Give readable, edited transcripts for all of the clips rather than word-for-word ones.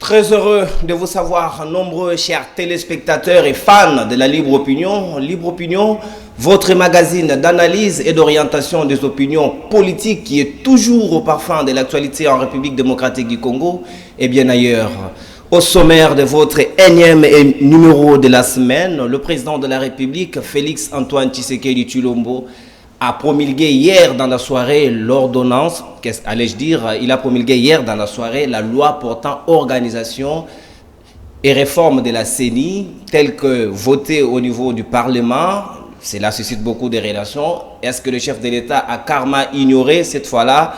Très heureux de vous savoir nombreux, chers téléspectateurs et fans de la Libre Opinion. Libre Opinion, votre magazine d'analyse et d'orientation des opinions politiques qui est toujours au parfum de l'actualité en République démocratique du Congo et bien ailleurs. Au sommaire de votre énième numéro de la semaine, le président de la République, Félix Antoine Tshisekedi Tshilombo, a promulgué hier dans la soirée l'ordonnance, qu'allais-je dire, il a promulgué hier dans la soirée la loi portant organisation et réforme de la CENI, telle que votée au niveau du Parlement. Cela suscite beaucoup de relations. Est-ce que le chef de l'État a carrément ignoré cette fois-là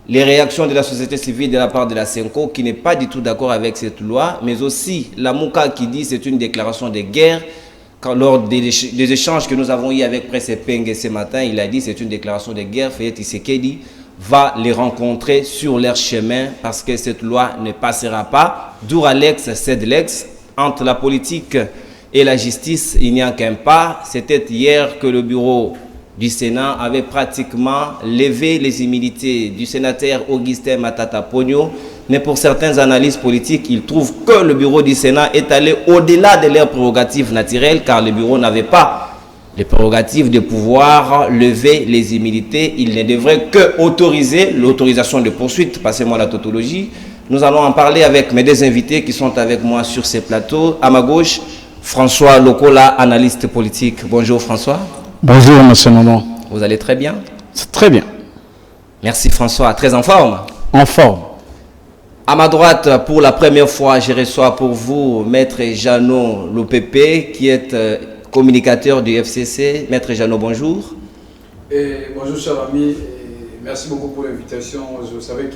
les réactions de la société civile de la part de la CENCO qui n'est pas du tout d'accord avec cette loi, mais aussi la Mouka qui dit que c'est une déclaration de guerre. Lors des échanges que nous avons eu avec Presse Peng ce matin, il a dit que c'est une déclaration de guerre. Félix Tshisekedi va les rencontrer sur leur chemin parce que cette loi ne passera pas. Duralex cède l'ex. Entre la politique et la justice, il n'y a qu'un pas. C'était hier que le bureau du Sénat avait pratiquement levé les immunités du sénateur Augustin Matata Pogno. Mais pour certains analystes politiques, ils trouvent que le bureau du Sénat est allé au-delà de leurs prérogatives naturelles, car le bureau n'avait pas les prérogatives de pouvoir lever les immunités. Il ne devrait que autoriser l'autorisation de poursuite. Passez-moi la tautologie. Nous allons en parler avec mes deux invités qui sont avec moi sur ces plateaux. À ma gauche, François Lokola, analyste politique. Bonjour François. Bonjour monsieur Maman. Vous allez très bien? Très bien. Merci François. Très en forme? En forme. À ma droite, pour la première fois, je reçois pour vous Maître Jeannot Lopepe, qui est communicateur du FCC. Maître Jeannot, bonjour. Bonjour cher ami, merci beaucoup pour l'invitation. Je savais que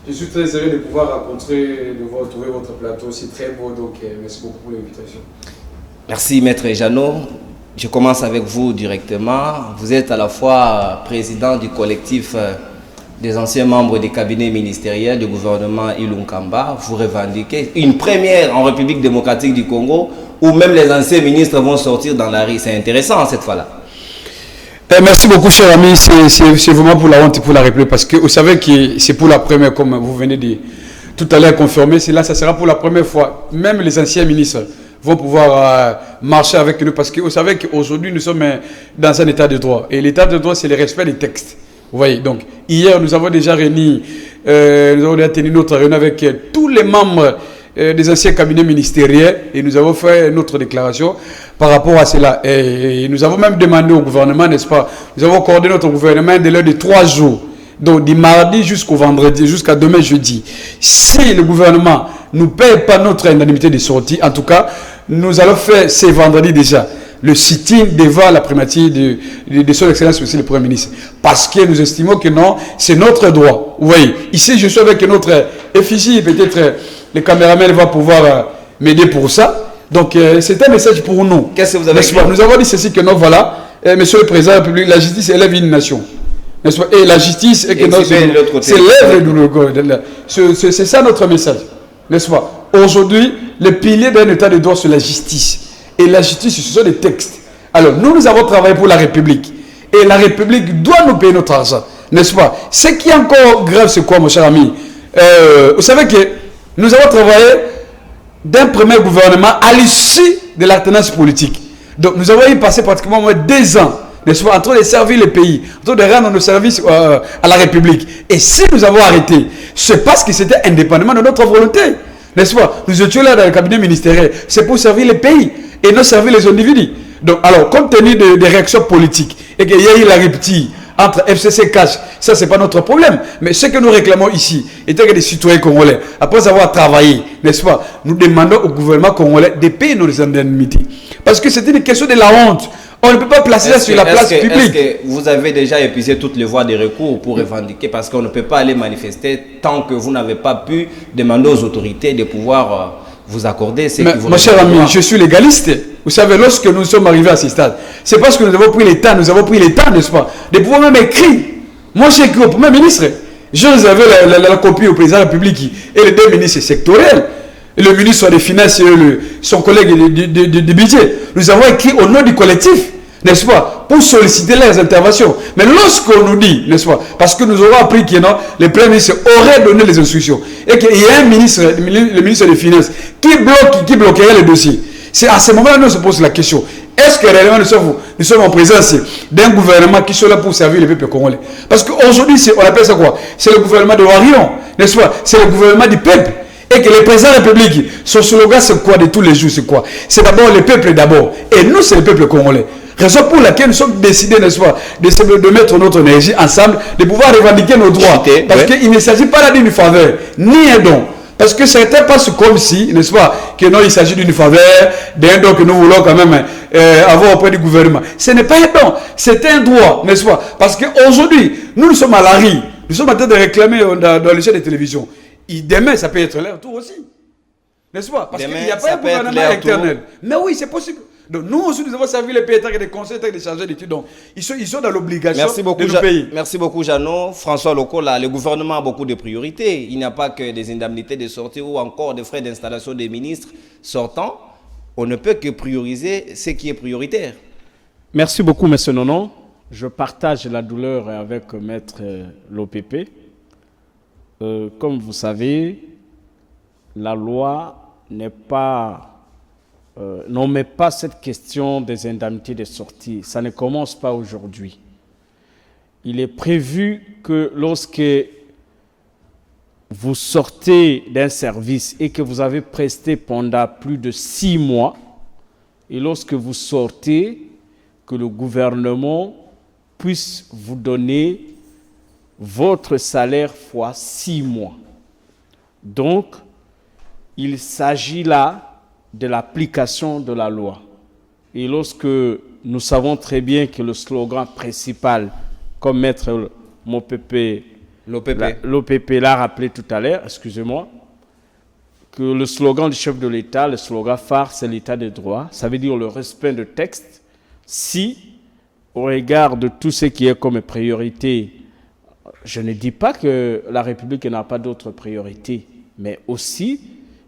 je suis très heureux de pouvoir rencontrer, de vous retrouver votre plateau, c'est très beau, donc merci beaucoup pour l'invitation. Merci Maître Jeannot. Je commence avec vous directement. Vous êtes à la fois président du collectif des anciens membres des cabinets ministériels du gouvernement Ilunkamba. Vous revendiquez une première en République démocratique du Congo où même les anciens ministres vont sortir dans la rue. C'est intéressant cette fois-là. Merci beaucoup cher ami, c'est vraiment pour la honte et pour la République parce que vous savez que c'est pour la première, comme vous venez de tout à l'heure confirmer, ça sera pour la première fois. Même les anciens ministres vont pouvoir marcher avec nous parce que vous savez qu'aujourd'hui nous sommes dans un état de droit et l'état de droit c'est le respect des textes. Vous voyez, donc hier nous avons déjà réuni, nous avons déjà tenu notre réunion avec tous les membres des anciens cabinets ministériels et nous avons fait notre déclaration par rapport à cela. Et nous avons même demandé au gouvernement, n'est-ce pas, nous avons accordé notre gouvernement de l'heure de 3 jours, donc du mardi jusqu'au vendredi, jusqu'à demain jeudi. Si le gouvernement ne paye pas notre indemnité de sortie, en tout cas, nous allons faire ce vendredi déjà le sit-in devant la primature de son excellence aussi le Premier ministre. Parce que nous estimons que non, c'est notre droit. Vous voyez, ici je suis avec notre effigie, peut-être le caméraman va pouvoir m'aider pour ça. Donc c'est un message pour nous. Qu'est-ce que vous avez dit? Nous avons dit ceci que non, voilà, Monsieur le Président de la République, la justice élève une nation. N'est-ce pas? Et la justice est que c'est l'œuvre de c'est ça notre message. N'est-ce pas? Aujourd'hui, le pilier d'un état de droit, c'est la justice. Et la justice, ce sont des textes. Alors, nous avons travaillé pour la République. Et la République doit nous payer notre argent. N'est-ce pas? Ce qui est encore grave, c'est quoi, mon cher ami? Vous savez que nous avons travaillé d'un premier gouvernement à l'issue de l'alternance politique. Donc, nous avons passé pratiquement 2 ans, n'est-ce pas, en train de servir le pays, en train de rendre nos services à la République. Et si nous avons arrêté, c'est parce que c'était indépendamment de notre volonté. N'est-ce pas? Nous étions là dans le cabinet ministériel. C'est pour servir le pays et non servir les individus. Donc, alors, compte tenu des réactions politiques et qu'il y a eu la rupture entre FCC et Cash, ça, c'est pas notre problème. Mais ce que nous réclamons ici, étant que des citoyens congolais, après avoir travaillé, n'est-ce pas, nous demandons au gouvernement congolais de payer nos indemnités. Parce que c'est une question de la honte. On ne peut pas placer ça sur la place publique. Est-ce que vous avez déjà épuisé toutes les voies de recours pour revendiquer? Parce qu'on ne peut pas aller manifester tant que vous n'avez pas pu demander aux autorités de pouvoir vous accorder ce que vous... Mon cher ami, je suis légaliste. Vous savez, lorsque nous sommes arrivés à ce stade, c'est parce que nous avons pris le temps, n'est-ce pas, de pouvoir même écrire. Moi, j'ai écrit au Premier ministre. Je réservé la copie au président de la République et les 2 ministres sectoriels. Le ministre des Finances et son collègue du budget. Nous avons écrit au nom du collectif n'est-ce pas, pour solliciter leurs interventions. Mais lorsqu'on nous dit, n'est-ce pas, parce que nous aurons appris que non, le Premier ministre aurait donné les instructions, et qu'il y a un ministre, le ministre des Finances, qui bloquerait le dossier. C'est à ce moment-là que nous se pose la question. Est-ce que réellement nous sommes en présence d'un gouvernement qui soit là pour servir le peuple congolais? Parce qu'aujourd'hui, on appelle ça quoi? C'est le gouvernement de Warion, n'est-ce pas? C'est le gouvernement du peuple. Et que le président de la République, son slogan c'est quoi de tous les jours? C'est quoi? C'est d'abord le peuple d'abord. Et nous, c'est le peuple congolais. Raison pour laquelle nous sommes décidés, n'est-ce pas, de mettre notre énergie ensemble, de pouvoir revendiquer nos droits. Parce qu'il ne s'agit pas là d'une faveur, ni un don. Parce que certains passent comme si, n'est-ce pas, que non, il s'agit d'une faveur, d'un don que nous voulons quand même avoir auprès du gouvernement. Ce n'est pas un don, c'est un droit, n'est-ce pas? Parce qu'aujourd'hui, nous sommes à la rue, nous sommes en train de réclamer dans les chaînes de télévision. Et demain, ça peut être leur tour aussi. N'est-ce pas? Parce qu'il n'y a pas un gouvernement éternel. Mais oui, c'est possible. Donc nous aussi, nous avons servi les pays et des conseils et des chargés d'études. Donc ils sont dans l'obligation de nous payer. Merci beaucoup, Jeannot. François Lokola, le gouvernement a beaucoup de priorités. Il n'y a pas que des indemnités de sortie ou encore des frais d'installation des ministres sortants. On ne peut que prioriser ce qui est prioritaire. Merci beaucoup, M. Nonon. Je partage la douleur avec Maître l'OPP. Comme vous savez, la loi n'en met pas cette question des indemnités de sortie. Ça ne commence pas aujourd'hui. Il est prévu que lorsque vous sortez d'un service et que vous avez presté pendant plus de 6 mois, et lorsque vous sortez, que le gouvernement puisse vous donner votre salaire fois 6 mois. Donc, il s'agit là de l'application de la loi. Et lorsque nous savons très bien que le slogan principal, comme Maître l'OPP l'a rappelé tout à l'heure, excusez-moi, que le slogan du chef de l'État, le slogan phare, c'est l'État de droit. Ça veut dire le respect de texte. Si, au regard de tout ce qui est comme priorité, je ne dis pas que la République n'a pas d'autres priorités, mais aussi,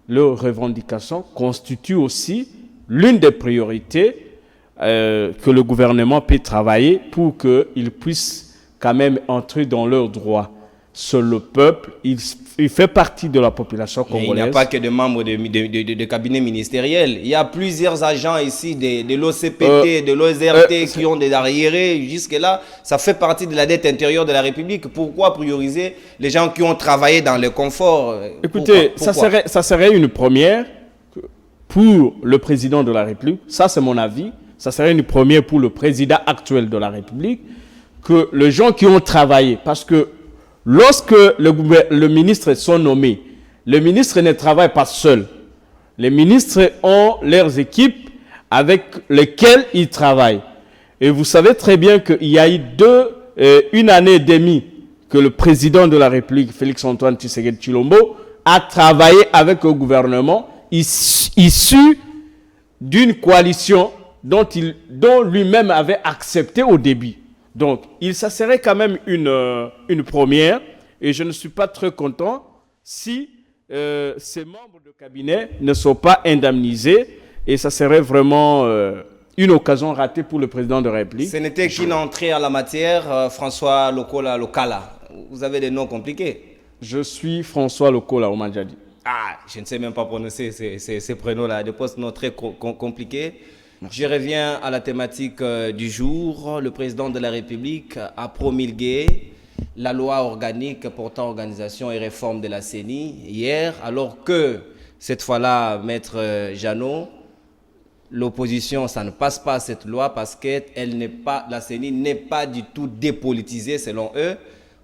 leurs revendications constituent aussi l'une des priorités que le gouvernement peut travailler pour qu'ils puissent quand même entrer dans leurs droits. Seul le peuple, il fait partie de la population congolaise. Il n'y a pas que des membres de cabinets ministériels. Il y a plusieurs agents ici de l'OCPT, de l'OSRT qui ont des arriérés. Jusque-là, ça fait partie de la dette intérieure de la République. Pourquoi prioriser les gens qui ont travaillé dans le confort? Écoutez, pourquoi? Ça serait une première pour le président de la République. Ça, c'est mon avis. Ça serait une première pour le président actuel de la République. Que les gens qui ont travaillé, parce que lorsque le ministre sont nommés, les ministres ne travaillent pas seuls. Les ministres ont leurs équipes avec lesquelles ils travaillent. Et vous savez très bien qu'il y a eu une année et demie que le président de la République, Félix-Antoine Tshisekedi Tshilombo, a travaillé avec le gouvernement issu d'une coalition dont lui-même avait accepté au début. Donc, ça serait quand même une première, et je ne suis pas très content si ces membres de cabinet ne sont pas indemnisés, et ça serait vraiment une occasion ratée pour le président de la République. Ce n'était qu'une entrée en la matière, François Lokala. Vous avez des noms compliqués. Je suis François Lokola Omanjadi. Ah, je ne sais même pas prononcer ces prénoms-là, des post-noms très compliqués. Je reviens à la thématique du jour. Le président de la République a promulgué la loi organique portant organisation et réforme de la CENI hier, alors que cette fois-là, Maître Jeannot, l'opposition, ça ne passe pas cette loi parce que la CENI n'est pas du tout dépolitisée selon eux.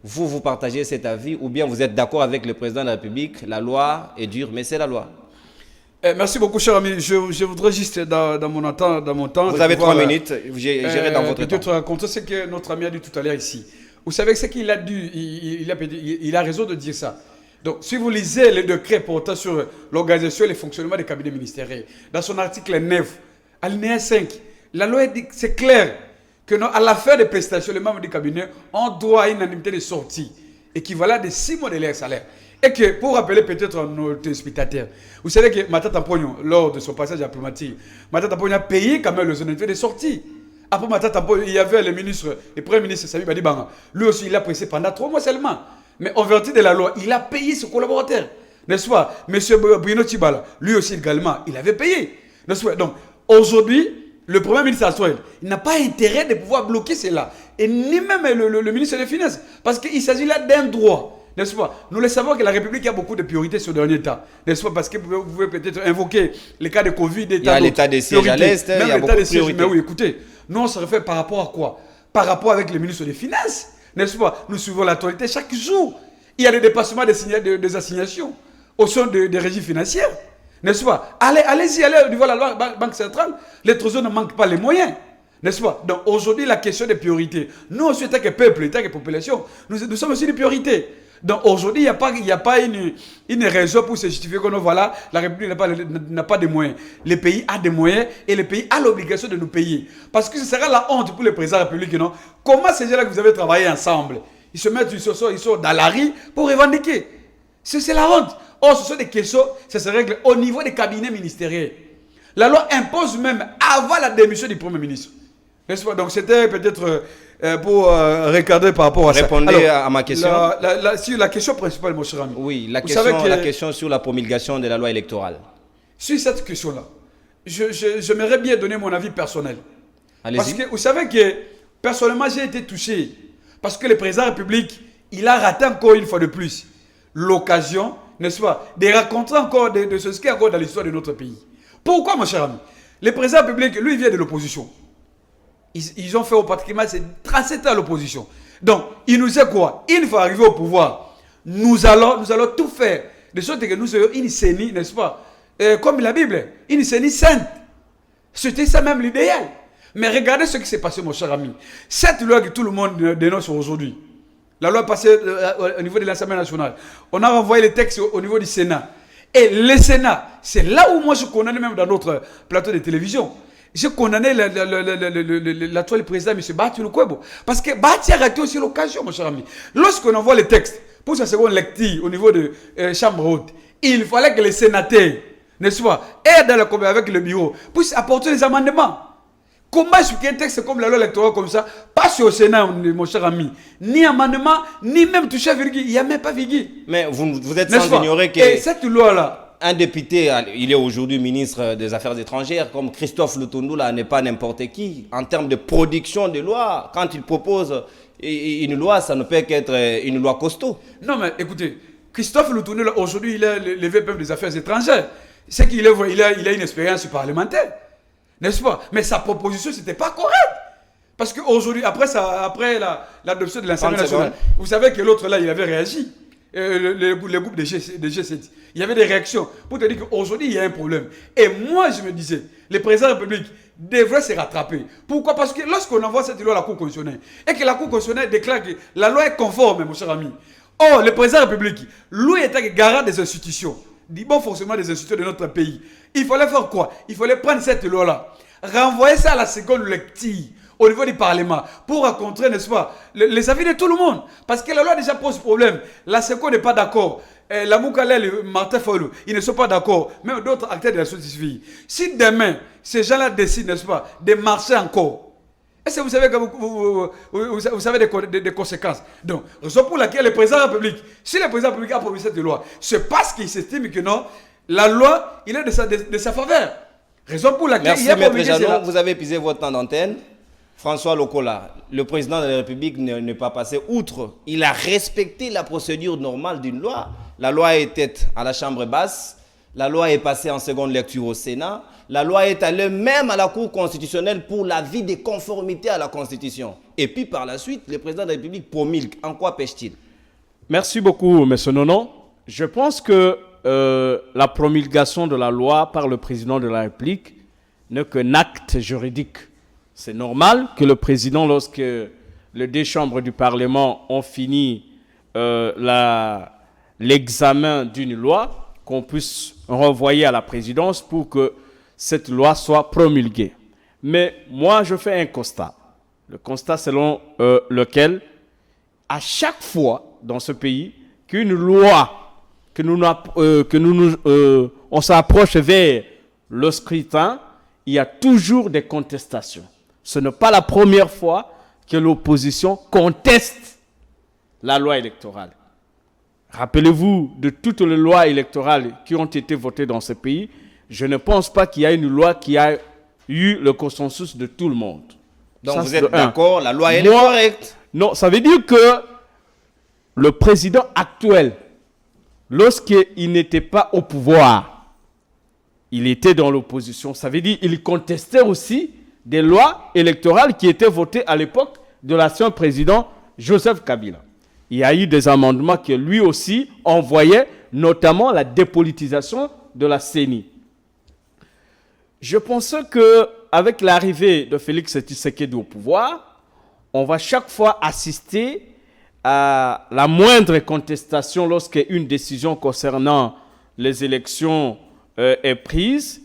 Vous partagez cet avis ou bien vous êtes d'accord avec le président de la République? La loi est dure, mais c'est la loi. Merci beaucoup, cher ami. Je voudrais juste, dans mon temps... Vous avez 3 minutes, j'irai dans votre temps. Peut-être raconter ce que notre ami a dit tout à l'heure ici. Vous savez ce qu'il a dit, il a raison de dire ça. Donc, si vous lisez le décret portant sur l'organisation et le fonctionnement des cabinets ministériels, dans son article 9, alinéa 5, la loi dit, c'est clair, que à la fin des prestations, les membres du cabinet ont droit à une indemnité de sortie équivalente de 6 mois de leur salaire. Et que, pour rappeler peut-être à nos téléspectateurs, vous savez que Matata Pognon, lors de son passage à Diplomatie, Matata Pognon a payé quand même les indemnités de sortie Après Matata Tampo, il y avait le premier ministre Sami Badibanga. Lui aussi, il a pressé pendant 3 mois seulement. Mais en vertu de la loi, il a payé ses collaborateurs. N'est-ce pas? Monsieur Bruno Tibala, lui aussi également, il avait payé. N'est-ce pas? Donc, aujourd'hui, le Premier ministre actuel, il n'a pas intérêt de pouvoir bloquer cela. Et ni même le ministre des Finances. Parce qu'il s'agit là d'un droit. N'est-ce pas? Nous le savons que la République a beaucoup de priorités sur le dernier temps. N'est-ce pas? Parce que vous pouvez peut-être invoquer les cas de Covid. Il y a l'état des sièges à l'Est, il y a beaucoup de priorités. Mais oui, écoutez, nous on se refait par rapport à quoi? Par rapport avec le ministre des Finances. N'est-ce pas? Nous suivons l'actualité chaque jour. Il y a des dépassements des assignations au sein des régies financières. N'est-ce pas? Allez-y, allez au niveau de la Banque centrale. Les trésors ne manquent pas les moyens. N'est-ce pas? Donc aujourd'hui, la question des priorités. Nous aussi, en tant que peuple, en tant que population, nous sommes aussi des priorités. Donc aujourd'hui, il n'y a pas une raison pour se justifier que voilà, la République n'a pas de moyens. Le pays a des moyens et le pays a l'obligation de nous payer. Parce que ce sera la honte pour le président de la République, non? Comment ces gens-là que vous avez travaillé ensemble, ils se mettent, ils sont dans la rue pour revendiquer. C'est la honte. Or, ce sont des questions, ça se règle au niveau des cabinets ministériels. La loi impose même avant la démission du Premier ministre. N'est-ce pas? Donc c'était peut-être pour regarder par rapport à ça. Répondez à ma question. Sur la question principale, mon cher ami. Oui, la question sur la promulgation de la loi électorale. Sur cette question-là, j'aimerais bien donner mon avis personnel. Allez-y. Parce que vous savez que personnellement, j'ai été touché. Parce que le président de la République, il a raté encore une fois de plus l'occasion, n'est-ce pas, de raconter encore de ce qui est encore dans l'histoire de notre pays. Pourquoi, mon cher ami? Le président de la République, lui, il vient de l'opposition. Ils ont fait pratiquement 37 ans à l'opposition. Donc, il nous sait quoi? Une fois arrivé au pouvoir, nous allons tout faire de sorte que nous soyons une CENI, n'est-ce pas? Comme la Bible, une CENI sainte. C'était ça même l'idéal. Mais regardez ce qui s'est passé, mon cher ami. Cette loi que tout le monde dénonce aujourd'hui, la loi passée au niveau de l'Assemblée nationale, on a renvoyé les textes au niveau du Sénat. Et le Sénat, c'est là où moi je condamne même dans notre plateau de télévision. J'ai condamné l'actuel président, M. Bati Lukwebo. Parce que Bati a raté aussi l'occasion, mon cher ami. Lorsqu'on envoie les textes pour sa seconde lecture au niveau de Chambre haute, il fallait que les sénateurs, n'est-ce pas, aident avec le bureau, puissent apporter les amendements. Comment expliquer un texte comme la loi électorale comme ça, passe au Sénat, mon cher ami, ni amendement, ni même toucher à virgule, il n'y a même pas virgule. Mais vous êtes sans ignorer que... Et cette loi-là, un député, il est aujourd'hui ministre des Affaires étrangères, comme Christophe Lutundula n'est pas n'importe qui. En termes de production de lois, quand il propose une loi, ça ne peut qu'être une loi costaud. Non, mais écoutez, Christophe Lutundula, aujourd'hui, il est le VP des Affaires étrangères. C'est qu'il a une expérience parlementaire. N'est-ce pas? Mais sa proposition, ce n'était pas correct. Parce qu'aujourd'hui, après l'adoption de l'Assemblée nationale, vous savez que l'autre là, il avait réagi. Le groupe de G7. Il y avait des réactions pour te dire qu'aujourd'hui, il y a un problème. Et moi, je me disais, le président de la République devrait se rattraper. Pourquoi? Parce que lorsqu'on envoie cette loi à la Cour constitutionnelle, et que la Cour constitutionnelle déclare que la loi est conforme, mon cher ami. Or, le président de la République, lui, était garant des institutions, du bon fonctionnement des institutions de notre pays. Il fallait faire quoi? Il fallait prendre cette loi-là, renvoyer ça à la seconde lecture au niveau du Parlement pour rencontrer, n'est-ce pas, les avis de tout le monde. Parce que la loi déjà pose problème. La SECO n'est pas d'accord. La Moukalel, Martin Fayulu, ils ne sont pas d'accord. Même d'autres acteurs de la société civile. Si demain, ces gens-là décident, n'est-ce pas, de marcher encore, est-ce que vous savez que vous savez des conséquences? Donc, raison pour laquelle le président de la République, si le président de la République a promis cette loi, c'est parce qu'il s'estime que non, la loi, il est de sa faveur. Raison pour laquelle il y a Maître Jadot, vous avez épuisé votre temps d'antenne. François Lokola, le président de la République n'est pas passé outre. Il a respecté la procédure normale d'une loi. La loi était à la Chambre basse. La loi est passée en seconde lecture au Sénat. La loi est allée même à la Cour constitutionnelle pour l'avis de conformité à la Constitution. Et puis par la suite, le président de la République promulgue. En quoi pêche-t-il? Merci beaucoup, M. Nonon. Je pense que la promulgation de la loi par le président de la République n'est qu'un acte juridique. C'est normal que le président, lorsque les deux chambres du Parlement ont fini l'examen d'une loi, qu'on puisse renvoyer à la présidence pour que cette loi soit promulguée. Mais moi, je fais un constat. Le constat selon lequel, à chaque fois dans ce pays, qu'une loi, on s'approche vers le scrutin, il y a toujours des contestations. Ce n'est pas la première fois que l'opposition conteste la loi électorale. Rappelez-vous de toutes les lois électorales qui ont été votées dans ce pays. Je ne pense pas qu'il y a une loi qui a eu le consensus de tout le monde. Donc ça, vous êtes d'accord, la loi est correcte? Non, ça veut dire que le président actuel, lorsqu'il n'était pas au pouvoir, il était dans l'opposition. Ça veut dire qu'il contestait aussi des lois électorales qui étaient votées à l'époque de l'ancien président Joseph Kabila. Il y a eu des amendements que lui aussi envoyait, notamment la dépolitisation de la CENI. Je pense qu'avec l'arrivée de Félix Tshisekedi au pouvoir, on va chaque fois assister à la moindre contestation lorsqu'une décision concernant les élections est prise.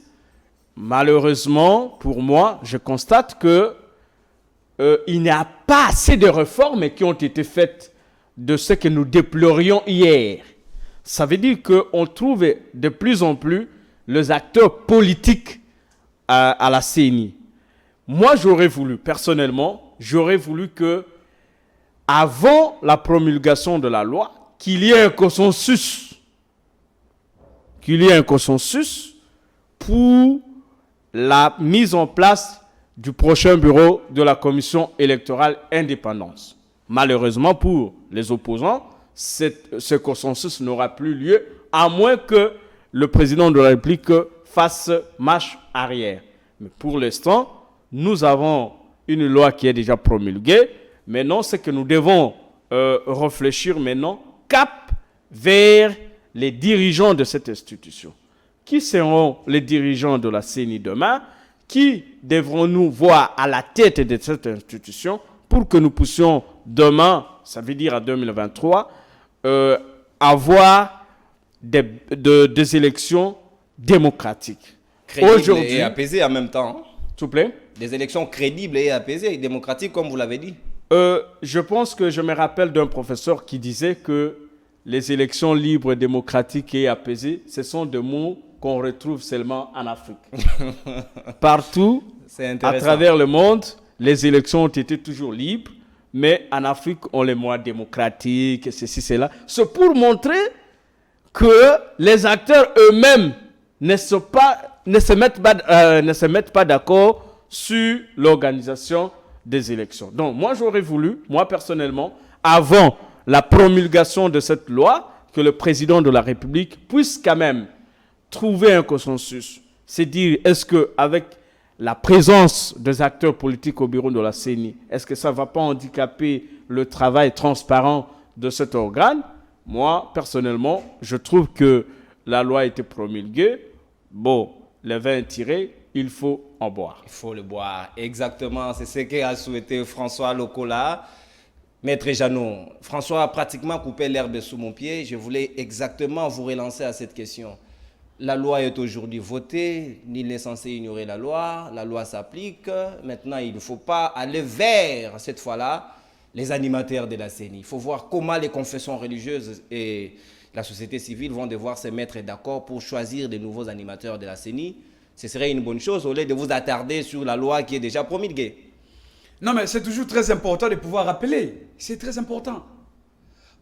Malheureusement, pour moi, je constate qu'il n'y a pas assez de réformes qui ont été faites de ce que nous déplorions hier. Ça veut dire qu'on trouve de plus en plus les acteurs politiques à la CENI. Moi, personnellement, j'aurais voulu que, avant la promulgation de la loi, qu'il y ait un consensus. Qu'il y ait un consensus pour la mise en place du prochain bureau de la Commission électorale indépendante. Malheureusement, pour les opposants, ce consensus n'aura plus lieu, à moins que le président de la République fasse marche arrière. Mais pour l'instant, nous avons une loi qui est déjà promulguée. Maintenant, c'est que nous devons réfléchir maintenant cap vers les dirigeants de cette institution. Qui seront les dirigeants de la CENI demain? Qui devrons-nous voir à la tête de cette institution pour que nous puissions demain, ça veut dire en 2023, avoir des élections démocratiques. Crédibles et apaisées en même temps. S'il vous plaît? Des élections crédibles et apaisées, démocratiques, comme vous l'avez dit. Je pense que je me rappelle d'un professeur qui disait que les élections libres, démocratiques et apaisées, ce sont des mots qu'on retrouve seulement en Afrique. Partout, à travers le monde, les élections ont été toujours libres, mais en Afrique, on les moins démocratiques, ceci, cela. C'est pour montrer que les acteurs eux-mêmes ne se mettent pas d'accord sur l'organisation des élections. Donc, moi, j'aurais voulu, moi personnellement, avant la promulgation de cette loi, que le président de la République puisse quand même trouver un consensus. C'est dire, est-ce qu'avec la présence des acteurs politiques au bureau de la CENI, est-ce que ça ne va pas handicaper le travail transparent de cet organe? Moi, personnellement, je trouve que la loi a été promulguée. Bon, le vin est tiré, il faut en boire. Il faut le boire, exactement. C'est ce qu'a souhaité François Lokola. Maître Jeannot, François a pratiquement coupé l'herbe sous mon pied. Je voulais exactement vous relancer à cette question. La loi est aujourd'hui votée, nul n'est censé ignorer la loi s'applique. Maintenant, il ne faut pas aller vers, cette fois-là, les animateurs de la CENI. Il faut voir comment les confessions religieuses et la société civile vont devoir se mettre d'accord pour choisir de nouveaux animateurs de la CENI. Ce serait une bonne chose au lieu de vous attarder sur la loi qui est déjà promulguée. Non, mais c'est toujours très important de pouvoir rappeler. C'est très important.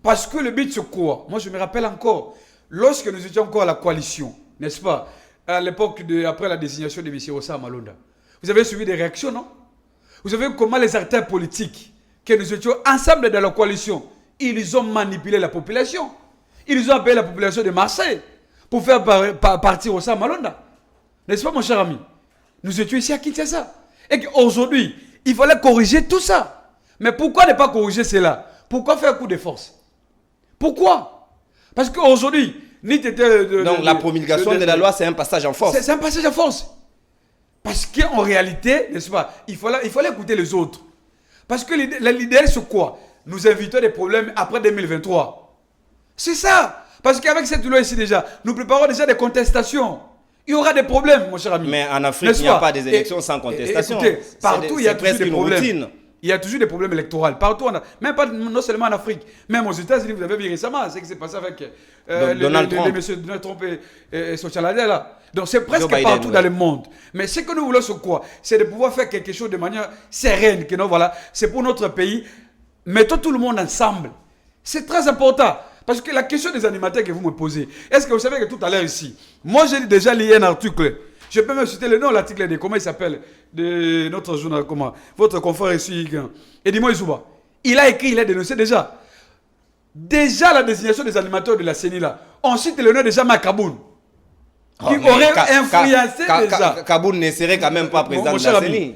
Parce que le but, c'est quoi? Moi, je me rappelle encore, lorsque nous étions encore à la coalition, n'est-ce pas? À l'époque, après la désignation de M. Ossa Malonda. Vous avez suivi des réactions, non? Vous savez comment les acteurs politiques, que nous étions ensemble dans la coalition, ils ont manipulé la population. Ils ont appelé la population de Marseille pour faire partir Ossa Malonda. N'est-ce pas, mon cher ami? Nous étions ici à Kinshasa. Et qu'aujourd'hui, il fallait corriger tout ça. Mais pourquoi ne pas corriger cela? Pourquoi faire coup de force? Pourquoi? Parce qu'aujourd'hui, donc la promulgation de la loi, c'est un passage en force. C'est un passage en force. Parce qu'en réalité, n'est-ce pas, il fallait écouter les autres. Parce que l'idée, c'est quoi? Nous invitons des problèmes après 2023. C'est ça. Parce qu'avec cette loi ici déjà, nous préparons déjà des contestations. Il y aura des problèmes, mon cher ami. Mais en Afrique, il n'y a pas des élections sans contestation. Écoutez, partout, il y a toujours des problèmes. Routine. il y a toujours des problèmes électoraux. Partout, même pas non seulement en Afrique, même aux États-Unis, vous avez vu récemment ce qui s'est passé avec Donald Trump. monsieur Donald Trump et Sochaladé là. Donc c'est presque partout dans le monde. Mais ce que nous voulons, c'est quoi? C'est de pouvoir faire quelque chose de manière sereine. Que nous, voilà, c'est pour notre pays. Mettons tout le monde ensemble. C'est très important. Parce que la question des animateurs que vous me posez, est-ce que vous savez que tout à l'heure ici, moi j'ai déjà lu un article. Je peux même citer le nom de l'article de comment il s'appelle, de notre journal, comment, votre confrère ici, Edimo Isouba. Il a écrit, il a dénoncé déjà. Déjà la désignation des animateurs de la CENI là. On cite le nom de Jean-Marc Kaboun. Qui aurait influencé déjà. Kaboun ne serait quand même pas président de la CENI.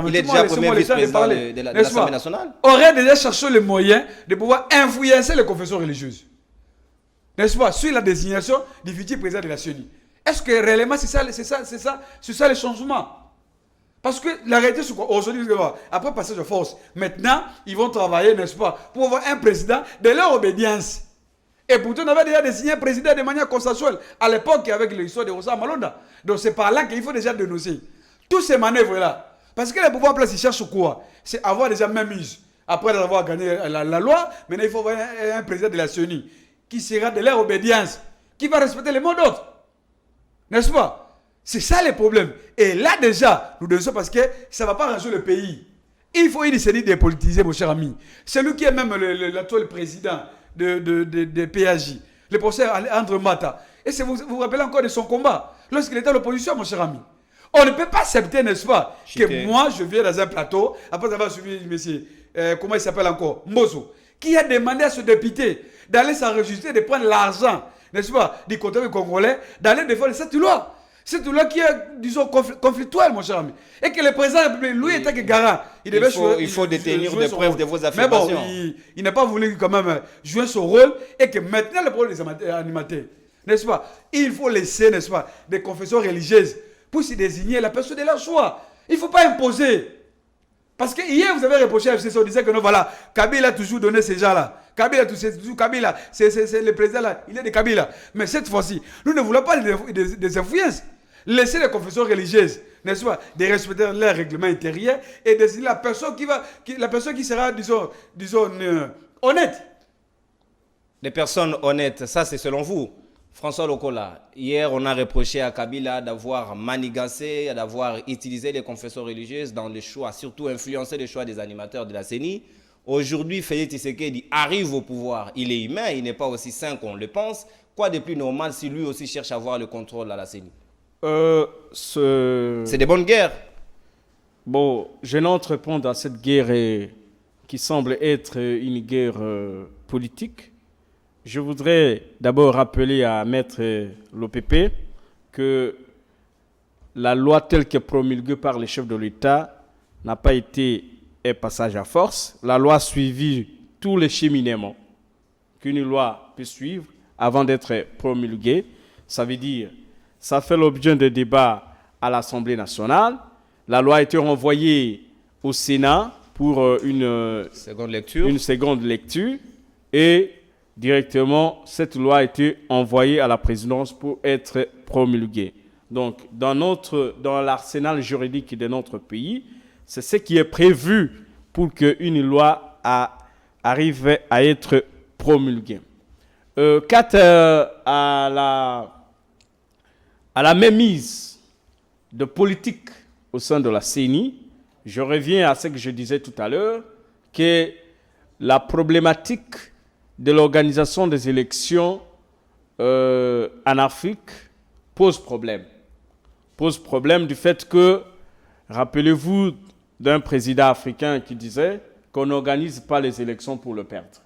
Il est déjà premier vice-président de l'Assemblée nationale. Aurait déjà cherché les moyens de pouvoir influencer les confessions religieuses. N'est-ce pas? Sur la désignation du futur président de la CENI. Est-ce que réellement c'est ça le changement? Parce que la réalité, c'est quoi? Aujourd'hui, après passage de force, maintenant, ils vont travailler, n'est-ce pas, pour avoir un président de leur obédience. Et pourtant, on avait déjà désigné un président de manière consensuelle à l'époque avec l'histoire de Rosa Malonda. Donc c'est par là qu'il faut déjà dénoncer. Tous ces manœuvres-là. Parce que les pouvoirs en place, ils cherchent quoi? C'est avoir déjà même mise. Après avoir gagné la loi, maintenant il faut avoir un président de la CENI qui sera de leur obédience, qui va respecter les mots d'ordre. N'est-ce pas? C'est ça le problème. Et là déjà, nous dénonçons parce que ça ne va pas ranger le pays. Il faut une décennie dépolitiser, mon cher ami. Celui qui est même l'actuel président de PAJ, le professeur André Mata. Et vous vous rappelez encore de son combat lorsqu'il était à l'opposition, mon cher ami. On ne peut pas accepter, n'est-ce pas, que moi, je viens dans un plateau, après avoir suivi monsieur, comment il s'appelle encore, Mozo, qui a demandé à ce député d'aller s'enregistrer, de prendre l'argent, n'est-ce pas, du côté congolais, d'aller défendre cette loi. Cette loi qui est, disons, conflictuelle, mon cher ami. Et que le président de la République, lui, était que garant. Il faut détenir des preuves de vos affirmations. Mais bon, il n'a pas voulu quand même jouer son rôle et que maintenant, le problème des animateurs, n'est-ce pas, il faut laisser, n'est-ce pas, des confessions religieuses pour se désigner la personne de leur choix. Il ne faut pas imposer. Parce que hier, vous avez reproché à FCC, on disait que non, voilà, Kabila a toujours donné ces gens-là. Kabila, c'est le président là, il est de Kabila. Mais cette fois-ci, nous ne voulons pas des influences. Laissez les confessions religieuses, n'est-ce pas, de respecter leurs règlements intérieurs et désigner la personne qui sera, disons, honnête. Des personnes honnêtes, ça c'est selon vous. François Lokola, hier on a reproché à Kabila d'avoir manigancé, d'avoir utilisé les confessions religieuses dans les choix, surtout influencé les choix des animateurs de la CENI. Aujourd'hui, Félix Tshisekedi arrive au pouvoir. Il est humain, il n'est pas aussi sain qu'on le pense. Quoi de plus normal si lui aussi cherche à avoir le contrôle à la CENI? C'est des bonnes guerres. Bon, je n'entre pas dans cette guerre qui semble être une guerre politique. Je voudrais d'abord rappeler à Maître l'OPP que la loi telle que promulguée par les chefs de l'État n'a pas été un passage à force. La loi a suivi tous les cheminements qu'une loi peut suivre avant d'être promulguée. Ça veut dire, ça fait l'objet de débats à l'Assemblée nationale. La loi a été renvoyée au Sénat pour une seconde lecture et directement, cette loi a été envoyée à la présidence pour être promulguée. Donc, dans l'arsenal juridique de notre pays, c'est ce qui est prévu pour qu'une loi arrive à être promulguée. Quant à la mainmise de politique au sein de la CENI, je reviens à ce que je disais tout à l'heure, que la problématique de l'organisation des élections en Afrique pose problème. Pose problème du fait que, rappelez-vous d'un président africain qui disait qu'on n'organise pas les élections pour le perdre.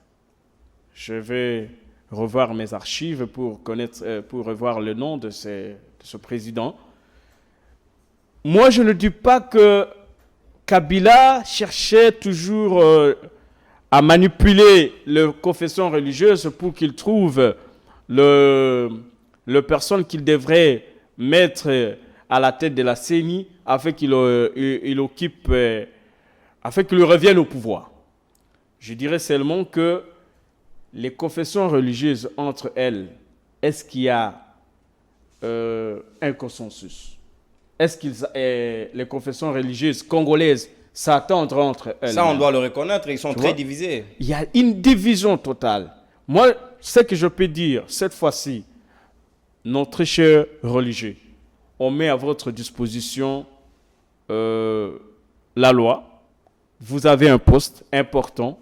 Je vais revoir mes archives pour revoir le nom de ce président. Moi, je ne dis pas que Kabila cherchait toujours à manipuler les confessions religieuses pour qu'il trouve le personne qu'il devrait mettre à la tête de la CENI afin qu'il revienne au pouvoir. Je dirais seulement que les confessions religieuses entre elles, est-ce qu'il y a un consensus? Est-ce que les confessions religieuses congolaises s'attendre entre elles. Ça, on doit le reconnaître, ils sont très divisés. Il y a une division totale. Moi, ce que je peux dire, cette fois-ci, notre cher religieux, on met à votre disposition la loi. Vous avez un poste important.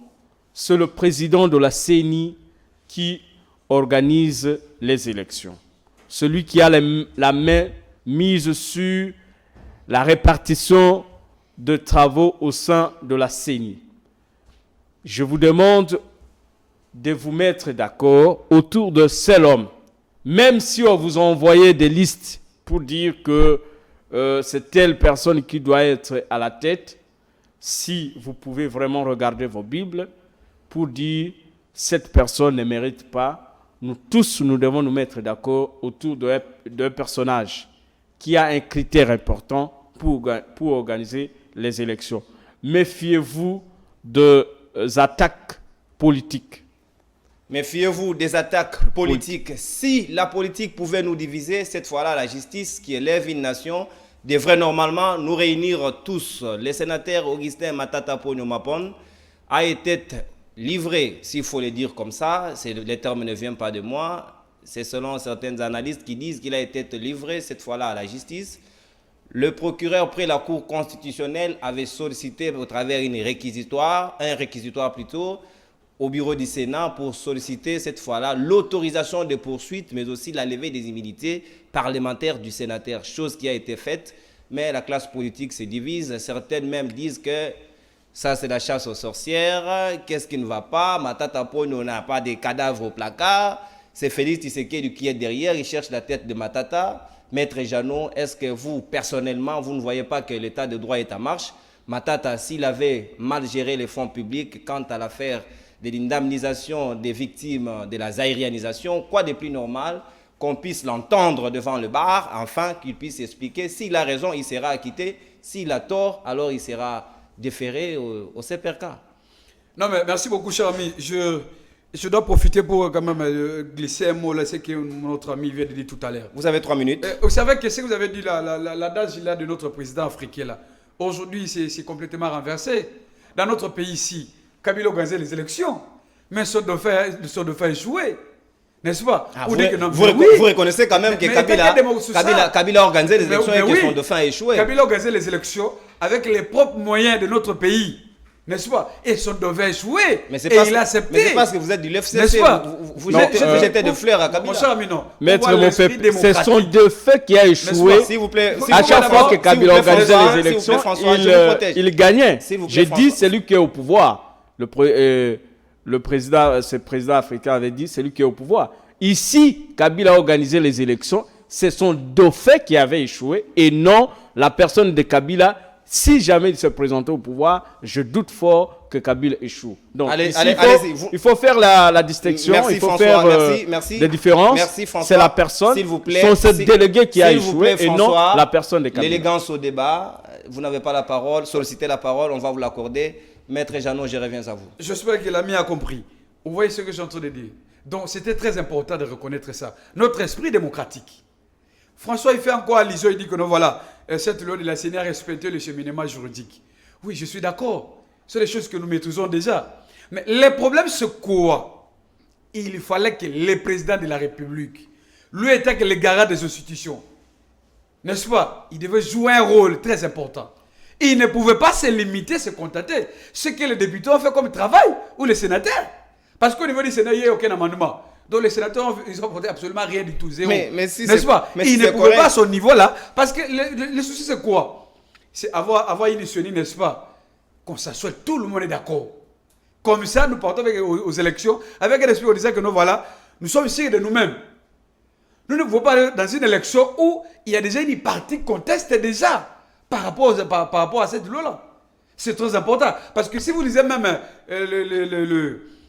C'est le président de la CENI qui organise les élections. Celui qui a la main mise sur la répartition de travaux au sein de la CENI. Je vous demande de vous mettre d'accord autour de seul homme. Même si on vous a envoyé des listes pour dire que c'est telle personne qui doit être à la tête, si vous pouvez vraiment regarder vos Bibles pour dire cette personne ne mérite pas, nous tous, nous devons nous mettre d'accord autour d'un personnage qui a un critère important pour organiser les élections. Méfiez-vous des attaques politiques. Méfiez-vous des attaques politiques. Si la politique pouvait nous diviser, cette fois-là, la justice qui élève une nation devrait normalement nous réunir tous. Le sénateur Augustin Matata Ponyo Mapon a été livré, s'il faut le dire comme ça, les termes ne viennent pas de moi, c'est selon certains analystes qui disent qu'il a été livré cette fois-là à la justice. Le procureur près la Cour constitutionnelle avait sollicité au travers un réquisitoire plutôt, au bureau du Sénat pour solliciter cette fois-là l'autorisation de poursuites, mais aussi la levée des immunités parlementaires du sénateur, chose qui a été faite, mais la classe politique se divise. Certaines même disent que ça c'est la chasse aux sorcières, qu'est-ce qui ne va pas, Matata Ponyo n'a pas de cadavres au placard, c'est Félix Tshisekedi qui est derrière, il cherche la tête de Matata. Maître Jeannot, est-ce que vous, personnellement, vous ne voyez pas que l'état de droit est en marche? Matata, s'il avait mal géré les fonds publics quant à l'affaire de l'indemnisation des victimes de la zaïrianisation, quoi de plus normal qu'on puisse l'entendre devant le bar, enfin qu'il puisse expliquer. S'il a raison, il sera acquitté. S'il a tort, alors il sera déféré au CPRK. Non, mais merci beaucoup, cher ami. Je dois profiter pour quand même glisser un mot là, ce que notre ami vient de dire tout à l'heure. Vous avez 3 minutes. Vous savez que ce que vous avez dit là, l'adage là de notre président africain là, aujourd'hui c'est complètement renversé. Dans notre pays ici, Kabila a organisé les élections, mais son dauphin échoué. N'est-ce pas? Vous reconnaissez quand même que Kabila a organisé les élections et que son dauphin a échoué. Kabila a organisé les élections avec les propres moyens de notre pays. N'est-ce pas? Et son dauphin a échoué. Il a accepté. Mais c'est parce que vous êtes du LFCC. Vous jetez de fleurs à Kabila. Mon cher ami, non. Maître Mopé, c'est son dauphin qui a échoué. S'il vous plaît. À chaque fois que Kabila organisait les élections, il gagnait. J'ai dit, c'est lui qui est au pouvoir. Le président africain avait dit, c'est lui qui est au pouvoir. Ici, Kabila a organisé les élections. C'est son dauphin qui avait échoué et non la personne de Kabila. Si jamais il se présentait au pouvoir, je doute fort que Kabila échoue. Donc, il faut faire la distinction, merci, il faut François, faire des différences. C'est la personne, c'est le délégué qui a échoué et non la personne de Kabila. L'élégance au débat, vous n'avez pas la parole, sollicitez la parole, on va vous l'accorder. Maître Jeannot, je reviens à vous. J'espère que l'ami a compris. Vous voyez ce que je suis en train de dire. Donc, c'était très important de reconnaître ça. Notre esprit démocratique. François, il fait encore allusion, il dit que non, voilà, cette loi de la CENI a respecté le cheminement juridique. Oui, je suis d'accord. C'est des choses que nous maîtrisons déjà. Mais le problème, c'est quoi? Il fallait que le président de la République, lui était que le garant des institutions, n'est-ce pas? Il devait jouer un rôle très important. Il ne pouvait pas se limiter, se contenter. Ce que les députés ont fait comme travail, ou les sénateurs. Parce qu'au niveau du Sénat, il n'y a aucun amendement. Donc les sénateurs, ils n'ont voté absolument rien du tout, zéro. N'est-ce pas? Ils ne pouvaient pas à ce niveau-là. Parce que le souci, c'est quoi? C'est avoir une union, n'est-ce pas? Qu'on s'assoit, tout le monde est d'accord. Comme ça, nous partons aux élections avec un esprit en disant que nous, voilà, nous sommes sûrs de nous-mêmes. Nous ne pouvons pas aller dans une élection où il y a déjà une partie qui conteste déjà par rapport à cette loi-là. C'est très important. Parce que si vous lisez même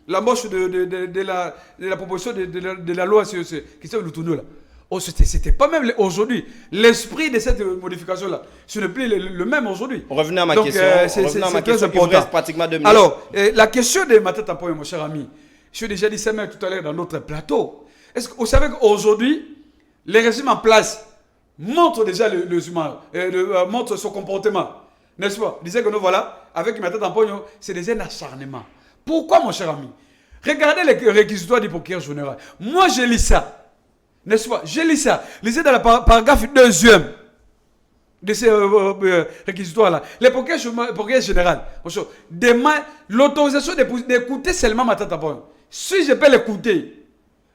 la moche de la proposition de la loi qui s'appelle le tournoi là. Oh, c'était pas même aujourd'hui. L'esprit de cette modification-là, ce n'est plus le même aujourd'hui. Revenez à ma question. C'est très important. Pratiquement 2 minutes. Alors, la question de Matata Ponyo, mon cher ami, je l'ai déjà dit ça même tout à l'heure dans notre plateau. Est-ce que vous savez qu'aujourd'hui, les régimes en place montrent déjà le humain, montrent son comportement. n'est-ce pas? Il disait que nous, voilà, avec Matata Pogno, c'est des acharnements. Pourquoi, mon cher ami? Regardez les réquisitoires du procureur général. Moi, je lis ça. N'est-ce pas? Je lis ça. Lisez dans le paragraphe 2e de ces réquisitoires-là. Le procureur général demande l'autorisation d'écouter seulement Matata Pogno. Si je peux l'écouter,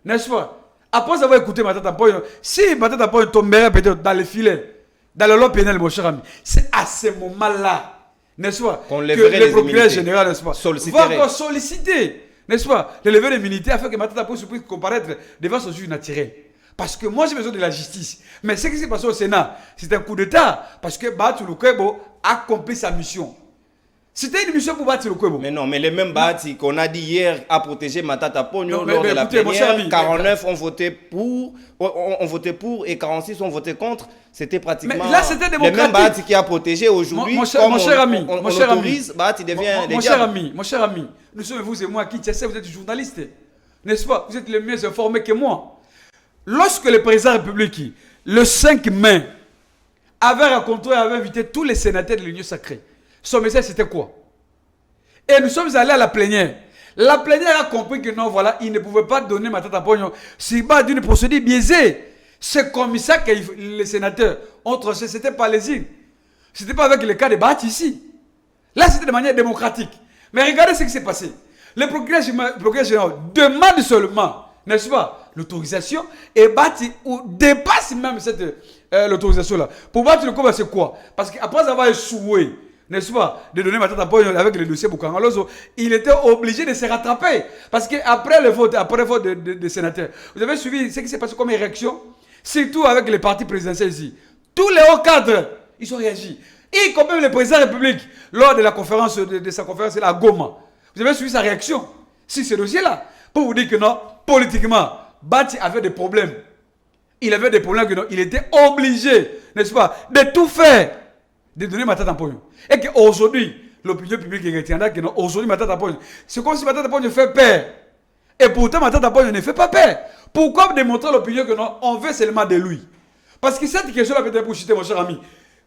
n'est-ce pas? Après avoir écouté Matata Pogno, si Matata Pogno tomberait peut-être dans les filets, dans le lot pénal, mon cher ami, c'est à ce moment-là, n'est-ce pas, que le procureur général, n'est-ce pas, va encore solliciter, n'est-ce pas, de lever l'immunité afin que Matata Pogno puisse comparaître devant son juge naturel. Parce que moi j'ai besoin de la justice. Mais ce qui s'est passé au Sénat, c'est un coup d'État. Parce que Bahati Lukwebo a accompli sa mission. C'était une mission pour Bahati Lukwebo. Mais non, mais les mêmes Bahati qu'on a dit hier à protéger Matata Pogno lors de la plénière, 49 ont voté pour et 46 ont voté contre. C'était pratiquement mais là, c'était démocratique. Les mêmes Bahati qui a protégé aujourd'hui. Mon cher ami, Bahati devient mon cher ami, nous sommes vous et moi qui vous êtes journaliste. N'est-ce pas? Vous êtes les mieux informés que moi. Lorsque le président de la République, le 5 mai, avait rencontré et avait invité tous les sénateurs de l'Union sacrée, son message c'était quoi? Et nous sommes allés à la plénière. La plénière a compris que non, voilà, il ne pouvait pas donner Matata Pogno sur base d'une procédure biaisée. C'est comme ça que les sénateurs ont tranché, c'était pas les îles. C'était pas avec le cas de Bahati ici. Là, c'était de manière démocratique. Mais regardez ce qui s'est passé. Le procureur général demande seulement, n'est-ce pas, l'autorisation, et Bahati dépasse même cette l'autorisation-là. Pour Bahati Lukwebo, c'est quoi? Parce qu'après avoir échoué, n'est-ce pas, de donner Matata Pogno avec le dossier Bukangalozo, il était obligé de se rattraper. Parce qu'après le vote des sénateurs, vous avez suivi ce qui s'est passé comme réaction, surtout avec les partis présidentiels ici. Tous les hauts cadres, ils ont réagi. Y compris le président de la République, lors de la conférence, de sa conférence à Goma. Vous avez suivi sa réaction sur ce dossier-là. Pour vous dire que non, politiquement, Bahati avait des problèmes. Il avait des problèmes que non, il était obligé, n'est-ce pas, de tout faire, de donner Matata Pogno. Et qu'aujourd'hui, l'opinion publique est retiendra que non, aujourd'hui Matata Pogno, c'est comme si Matata Pogno fait peur. Et pourtant Matata Pogno ne fait pas peur. Pourquoi démontrer l'opinion que non, on veut seulement de lui? Parce que cette question-là peut être pour citer mon cher ami.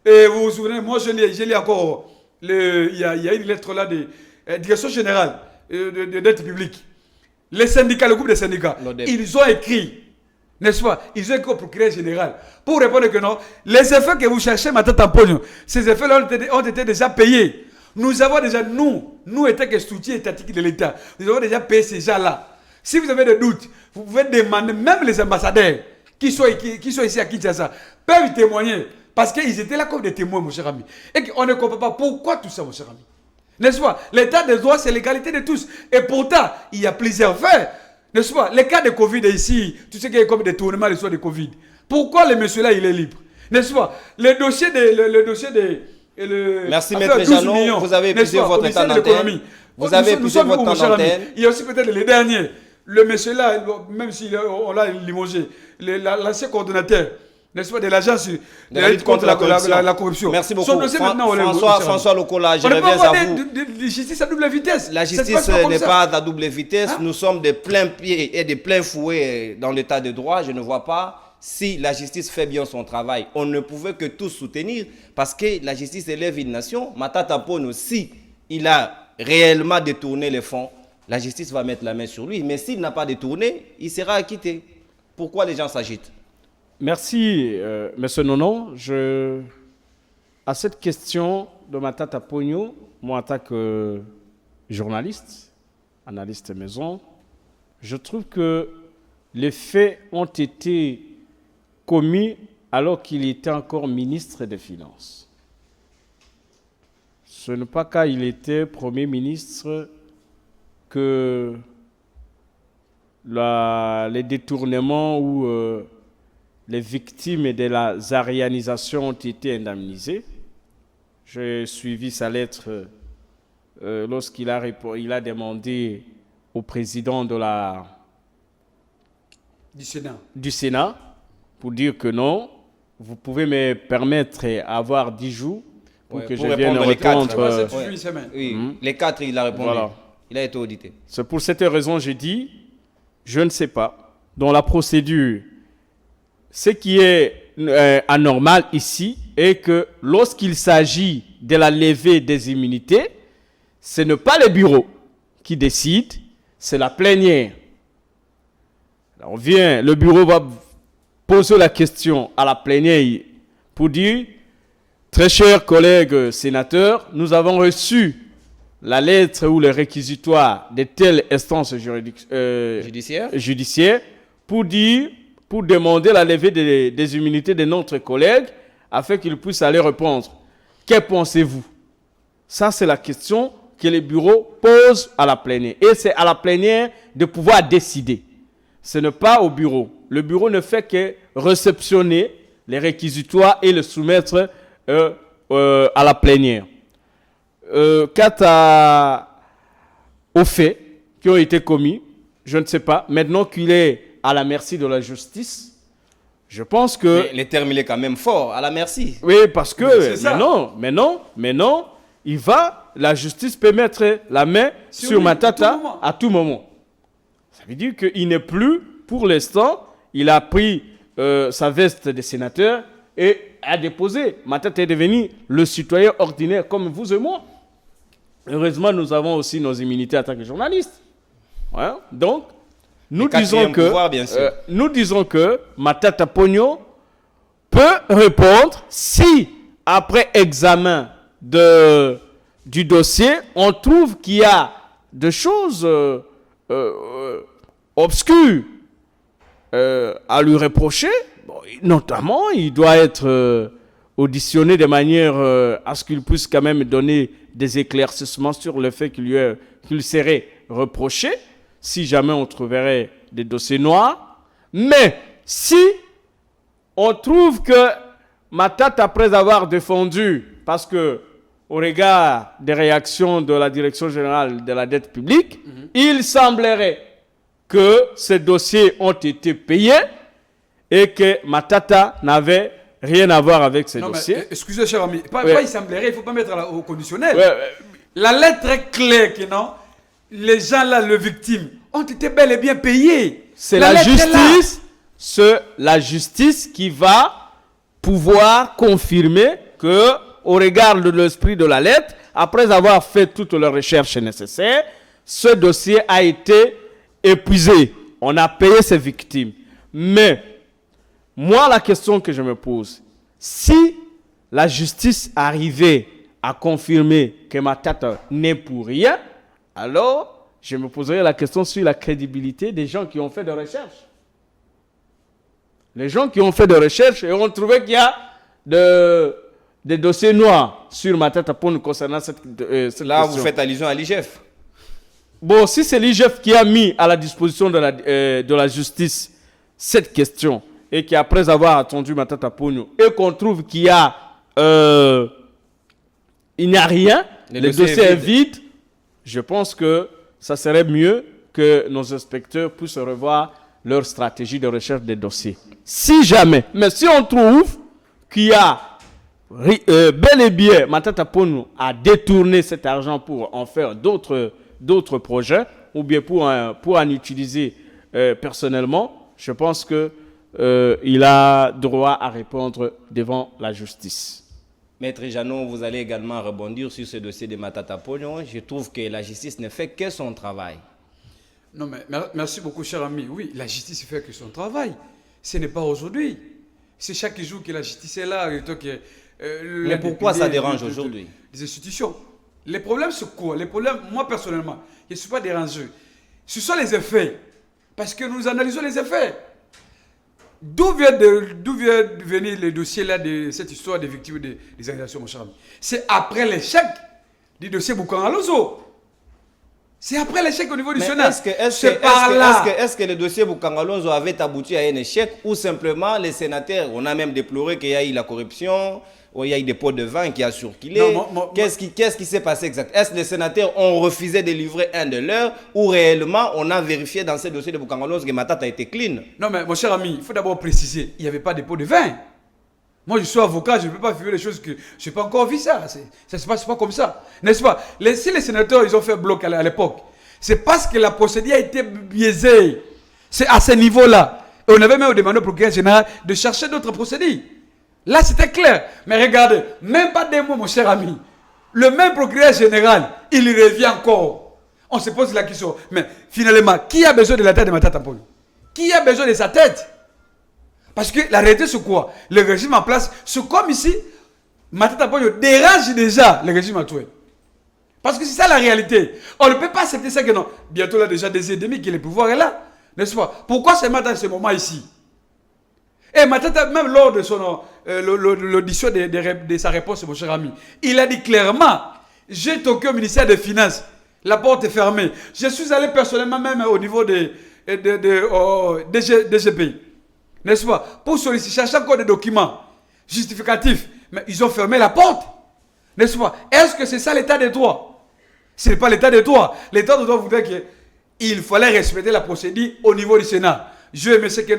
Et vous vous souvenez, moi je lis encore, il y a une lettre là de direction générale de dette publique. Les syndicats, le groupe des syndicats, ils ont écrit, n'est-ce pas, ils ont écrit au procureur général pour répondre que non, les effets que vous cherchez, Matata Pogno, ces effets-là ont été déjà payés. Nous avons déjà, nous étant que soutien étatique de l'État, nous avons déjà payé ces gens-là. Si vous avez des doutes, vous pouvez demander, même les ambassadeurs qui sont ici à Kinshasa, peuvent témoigner, parce qu'ils étaient là comme des témoins, mon cher ami. Et qu'on ne comprend pas pourquoi tout ça, mon cher ami. N'est-ce pas? L'état des droits, c'est l'égalité de tous. Et pourtant, il y a plusieurs faits. N'est-ce pas? Les cas de Covid ici, tu sais qu'il y a comme des tournements l'histoire de Covid. Pourquoi le monsieur-là, il est libre? N'est-ce pas? Le dossier de... Merci, Maître Jeannot. Vous avez épuisé votre temps d'antenne. Vous avez épuisé votre temps d'antenne. Il y a aussi peut-être les derniers. Le monsieur-là, même si on l'a limogé, l'ancien coordonnateur, n'est-ce pas, de l'agence de la lutte contre la corruption. Merci beaucoup. François Lokola, je reviens à vous. La justice à double vitesse. La justice n'est pas à double vitesse. Nous sommes de plein pied et de plein fouet dans l'état de droit. Je ne vois pas si la justice fait bien son travail. On ne pouvait que tous soutenir parce que la justice élève une nation. Matata Pogno, si il a réellement détourné les fonds, la justice va mettre la main sur lui. Mais s'il n'a pas détourné, il sera acquitté. Pourquoi les gens s'agitent? Merci, M. Nonon. À cette question de Matata Pogno, moi en tant que journaliste, analyste maison, je trouve que les faits ont été commis alors qu'il était encore ministre des Finances. Ce n'est pas quand il était Premier ministre que les détournements ou les victimes de la zarianisation ont été indemnisées. J'ai suivi sa lettre lorsqu'il a demandé au président du Sénat pour dire que non, vous pouvez me permettre d'avoir 10 jours pour que je vienne répondre. Les 4, il a répondu. Voilà. Il a été audité. C'est pour cette raison que j'ai dit, je ne sais pas. Dans la procédure, ce qui est anormal ici est que lorsqu'il s'agit de la levée des immunités, ce n'est pas le bureau qui décide, c'est la plénière. Alors le bureau va poser la question à la plénière pour dire, très chers collègues sénateurs, nous avons reçu la lettre ou le réquisitoire de telle instance judiciaire pour demander la levée des immunités de notre collègue afin qu'il puisse aller répondre. Que pensez-vous? Ça, c'est la question que le bureau pose à la plénière. Et c'est à la plénière de pouvoir décider. Ce n'est pas au bureau. Le bureau ne fait que réceptionner les réquisitoires et le soumettre à la plénière. Quant aux faits qui ont été commis, je ne sais pas. Maintenant qu'il est à la merci de la justice, je pense que... Mais le terme, il est quand même fort, à la merci. Oui, parce que maintenant, la justice peut mettre la main sur Matata à tout moment. Ça veut dire qu'il n'est plus, pour l'instant, il a pris sa veste de sénateur et a déposé. Matata est devenu le citoyen ordinaire comme vous et moi. Heureusement, nous avons aussi nos immunités en tant que journalistes. Ouais. Donc, nous disons que Matata Ponyo peut répondre si, après examen du dossier, on trouve qu'il y a des choses obscures à lui reprocher. Bon, notamment, il doit être auditionné de manière à ce qu'il puisse quand même donner des éclaircissements sur le fait qu'il serait reproché, si jamais on trouverait des dossiers noirs. Mais si on trouve que Matata, après avoir défendu, parce que au regard des réactions de la Direction générale de la dette publique, il semblerait que ces dossiers ont été payés et que Matata n'avait rien à voir avec ces dossiers. Excusez, cher ami, il semblerait, il ne faut pas mettre au conditionnel. La lettre est claire que non, les gens là, les victimes, ont été bel et bien payés. C'est la justice qui va pouvoir confirmer que, au regard de l'esprit de la lettre, après avoir fait toutes les recherches nécessaires, ce dossier a été épuisé. On a payé ces victimes. Mais, moi, la question que je me pose, si la justice arrivait à confirmer que Matata n'est pour rien, alors je me poserais la question sur la crédibilité des gens qui ont fait des recherches. Les gens qui ont fait des recherches et ont trouvé qu'il y a des dossiers noirs sur Matata Ponyo concernant cette là, question. Vous faites allusion à l'IGF. Bon, si c'est l'IGF qui a mis à la disposition de la justice cette question, et qu'après avoir attendu Matata Ponyo, et qu'on trouve qu'il y a il n'y a rien, le dossier est vide, je pense que ça serait mieux que nos inspecteurs puissent revoir leur stratégie de recherche des dossiers. Si jamais, mais si on trouve qu'il y a bel et bien Matata Ponyo a détourné cet argent pour en faire d'autres projets, ou bien pour en utiliser personnellement, je pense que il a droit à répondre devant la justice. Maître Jeannot, vous allez également rebondir sur ce dossier de Matata Ponyo. Je trouve que la justice ne fait que son travail. Non, mais merci beaucoup, cher ami. Oui, la justice fait que son travail. Ce n'est pas aujourd'hui. C'est chaque jour que la justice est là. Mais pourquoi ça dérange aujourd'hui? Les institutions. Les problèmes, c'est quoi? Les problèmes, moi personnellement, je ne suis pas dérangé. Ce sont les effets. Parce que nous analysons les effets. D'où vient venir le dossier là de cette histoire des victimes des agressions, mon cher ami? C'est après l'échec du dossier Boukangalonzo. C'est après l'échec au niveau du Sénat. Est-ce que le dossier Boukangalonzo avait abouti à un échec ou simplement les sénateurs, on a même déploré qu'il y a eu la corruption, il y a eu des pots de vin qui a circulé. Qu'est-ce qui s'est passé exactement? Est-ce que les sénateurs ont refusé de livrer un de leurs ou réellement on a vérifié dans ce dossier de Boukangalonzo que Matata a été clean? Non mais mon cher ami, il faut d'abord préciser, il n'y avait pas de pots de vin. Moi je suis avocat, je ne peux pas vivre les choses que je n'ai pas encore vu ça. Ça ne se passe pas comme ça. N'est-ce pas? Si les sénateurs ils ont fait bloc à l'époque, c'est parce que la procédure a été biaisée. C'est à ce niveau-là. Et on avait même demandé au procureur général de chercher d'autres procédures. Là, c'était clair. Mais regardez, même pas des mots, mon cher ami. Le même procureur général, il y revient encore. On se pose la question. Mais finalement, qui a besoin de la tête de Matata Ponyo? Qui a besoin de sa tête? Parce que la réalité, c'est quoi? Le régime en place, c'est comme ici, Matata Ponyo dérange déjà le régime actuel. Parce que c'est ça la réalité. On ne peut pas accepter ça que non. Bientôt, là, déjà, des ennemis que le pouvoir est là. N'est-ce pas? Pourquoi c'est maintenant ce moment ici? Et Matata, même lors de son l'audition de sa réponse, mon cher ami, il a dit clairement, j'ai toqué au ministère des Finances, la porte est fermée. Je suis allé personnellement même au niveau des DGPI, n'est-ce pas, pour solliciter, chercher encore des documents justificatifs, mais ils ont fermé la porte, n'est-ce pas? Est-ce que c'est ça l'état de droit? Ce n'est pas l'état de droit. L'état de droit voudrait qu'il fallait respecter la procédure au niveau du Sénat. Je aime ce que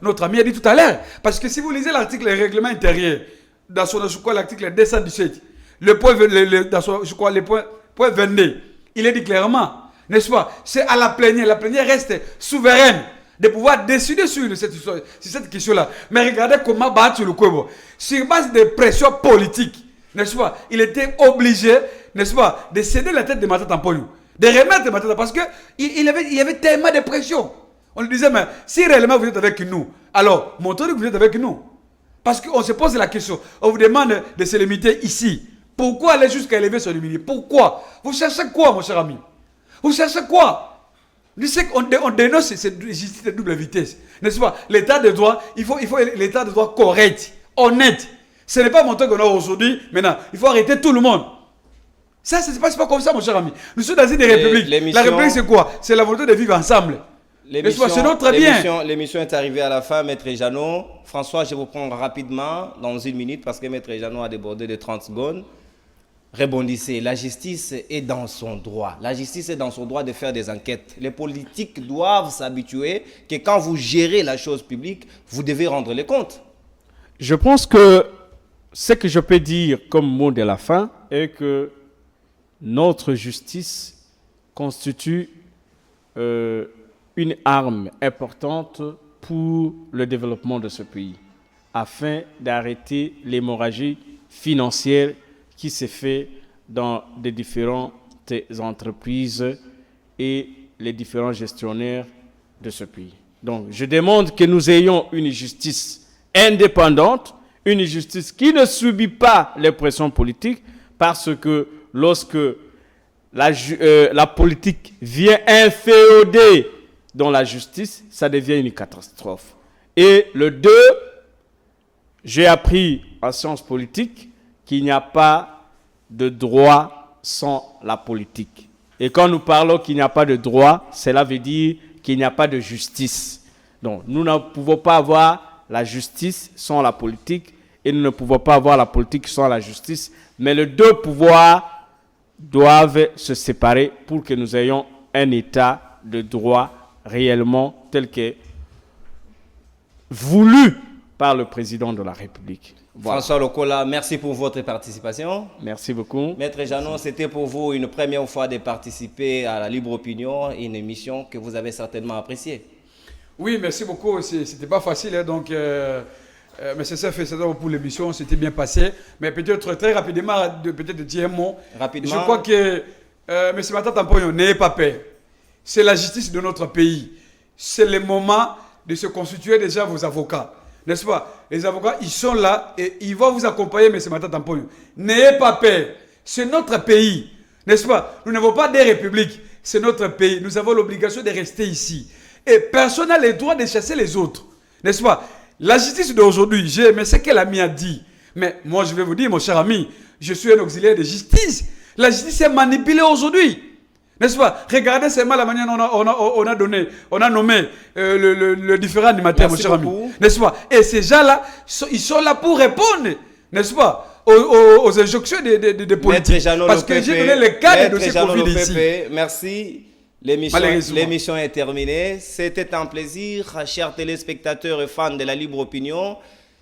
notre ami a dit tout à l'heure. Parce que si vous lisez l'article règlement intérieur, dans son, je crois, l'article 217, le point 22, il est dit clairement, n'est-ce pas? C'est à la plénière reste souveraine de pouvoir décider sur cette question-là. Mais regardez comment battre le Kouebo. Sur base de pression politique, n'est-ce pas? Il était obligé, n'est-ce pas, de céder la tête de Matata Ponyo, de remettre Matata, parce qu'il y avait tellement de pression. On lui disait, mais si réellement vous êtes avec nous, alors montrez-nous que vous êtes avec nous. Parce qu'on se pose la question, on vous demande de se limiter ici. Pourquoi aller jusqu'à élever son humilité? Pourquoi? Vous cherchez quoi, mon cher ami? Vous cherchez quoi? On dénonce cette justice de double vitesse. N'est-ce pas? L'état de droit, il faut l'état de droit correct, honnête. Ce n'est pas mon temps qu'on a aujourd'hui. Maintenant, il faut arrêter tout le monde. Ça, ce n'est pas comme ça, mon cher ami. Nous sommes dans une république. La république, c'est quoi? C'est la volonté de vivre ensemble. L'émission est arrivée à la fin, Maître Jeannot. François, je vous prends rapidement dans une minute parce que Maître Jeannot a débordé de 30 secondes. Rebondissez, la justice est dans son droit. La justice est dans son droit de faire des enquêtes. Les politiques doivent s'habituer que quand vous gérez la chose publique, vous devez rendre les comptes. Je pense que ce que je peux dire comme mot de la fin est que notre justice constitue une arme importante pour le développement de ce pays, afin d'arrêter l'hémorragie financière qui se fait dans les différentes entreprises et les différents gestionnaires de ce pays. Donc, je demande que nous ayons une justice indépendante, une justice qui ne subit pas les pressions politiques, parce que lorsque la politique vient inféoder dans la justice, ça devient une catastrophe. Et le 2, j'ai appris en sciences politiques qu'il n'y a pas de droit sans la politique. Et quand nous parlons qu'il n'y a pas de droit, cela veut dire qu'il n'y a pas de justice. Donc, nous ne pouvons pas avoir la justice sans la politique et nous ne pouvons pas avoir la politique sans la justice. Mais les deux pouvoirs doivent se séparer pour que nous ayons un état de droit réellement tel que voulu par le président de la République. Voilà. François Lokola, merci pour votre participation. Merci beaucoup. Maître Jeannot, c'était pour vous une première fois de participer à la Libre Opinion, une émission que vous avez certainement appréciée. Oui, merci beaucoup. C'était pas facile, hein, donc mais c'est ça fait ça pour l'émission, c'était bien passé. Mais peut-être très rapidement, peut-être de dire un mot. Rapidement. Je crois que M. Matata Ponyo n'ayez pas peur. C'est la justice de notre pays. C'est le moment de se constituer déjà vos avocats. N'est-ce pas? Les avocats, ils sont là et ils vont vous accompagner, M. Matata Ponyo. N'ayez pas peur. C'est notre pays. N'est-ce pas? Nous n'avons pas des républiques. C'est notre pays. Nous avons l'obligation de rester ici. Et personne n'a le droit de chasser les autres. N'est-ce pas? La justice d'aujourd'hui, j'ai aimé ce que l'ami a dit. Mais moi, je vais vous dire, mon cher ami, je suis un auxiliaire de justice. La justice est manipulée aujourd'hui. N'est-ce pas? Regardez seulement la manière dont on a nommé le différent animateur, mon cher ami. N'est-ce pas? Et ces gens-là, ils sont là pour répondre, n'est-ce pas, aux injonctions des politiques. Parce que j'ai donné le cas des dossiers Covid ici. Merci. L'émission est terminée. C'était un plaisir, chers téléspectateurs et fans de la Libre Opinion.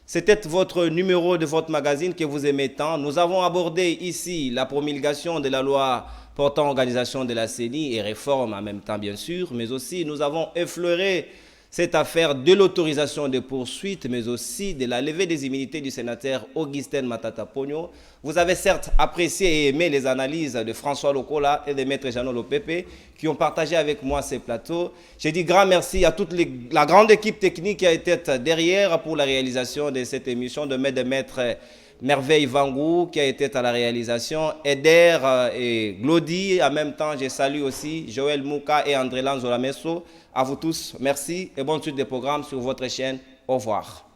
C'était votre numéro de votre magazine que vous aimez tant. Nous avons abordé ici la promulgation de la loi portant organisation de la CENI et réforme en même temps, bien sûr, mais aussi nous avons effleuré cette affaire de l'autorisation de poursuites, mais aussi de la levée des immunités du sénateur Augustin Matata Pogno. Vous avez certes apprécié et aimé les analyses de François Lokola et de Maître Jeannot Lopepe qui ont partagé avec moi ces plateaux. J'ai dit grand merci à toute la grande équipe technique qui a été derrière pour la réalisation de cette émission, de Maître Merveille Vangou qui a été à la réalisation, Eder et Glody. En même temps, je salue aussi Joël Mouka et André Lanzolamesso. À vous tous, merci et bonne suite des programmes sur votre chaîne. Au revoir.